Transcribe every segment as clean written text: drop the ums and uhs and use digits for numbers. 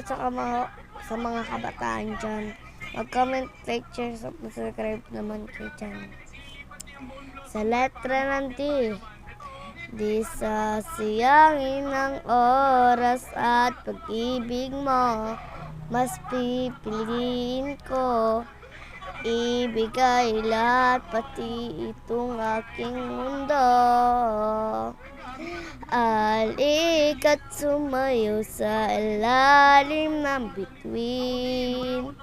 sa mga kabataan dyan. Mag-comment, like, share, subscribe naman kayo dyan. Sa letra ng D, di sasayangin ng oras at pag-ibig mo. Mas pipiliin ko ibigay lahat, pati itong aking mundo. Alika't sumayo sa ilalim ng bituin,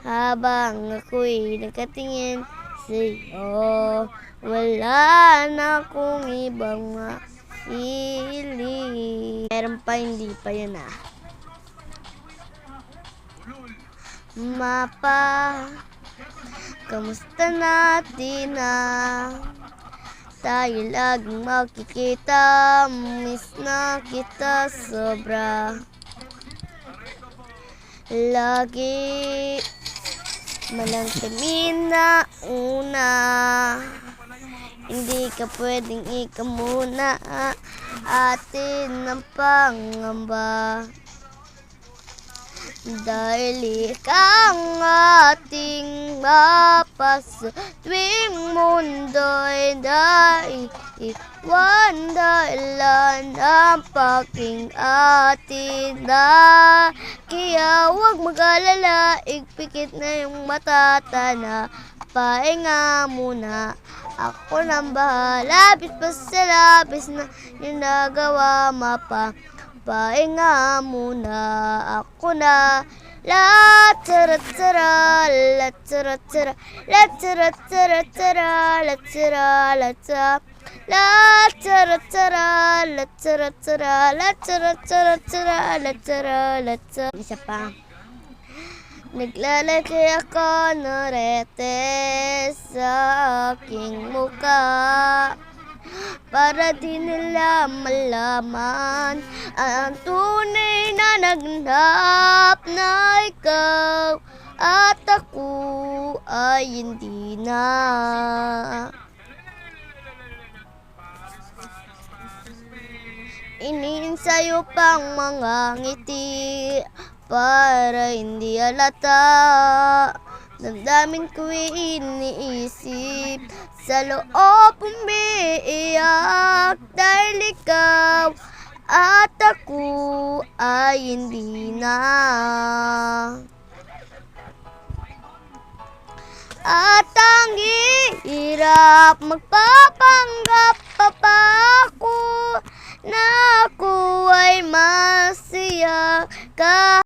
habang ako'y nakatingin sa'yo. Wala na akong ibang mahiling. Meron pa, hindi pa yun Mapa, kamusta natin tayo laging makikita. Miss na kita sobra. Lagi malang kami na una. Hindi ka pwedeng ikaw muna. Atin ang pangamba. Dahil ikaw ang ating mapas tuwing mundo'y naiiwan. Dahilan ang pagking atin na. Kaya huwag mag-alala, ipikit na yung matatana. Pahinga muna, ako nang bahala. Labis pa sa labis na yung nagawa mapa. Pahinga muna, ako na. La tara tara, la tara tara, la tara tara tara, la tara la tara, la tara tara, la tara tara, la tara tara tara, la tara la tara. Isa pa. Naglalagay ako ng rete sa aking mukha, para di nila malaman ang tunay na naganap na ikaw at ako ay hindi na. Iniinsayo pang mga ngiti para hindi halata. Damdamin ko'y iniisip, sa loob umiiyak. Dahil ikaw at ako ay hindi na. At ang hirap magpapanggap pa ako na ako ay masaya ka.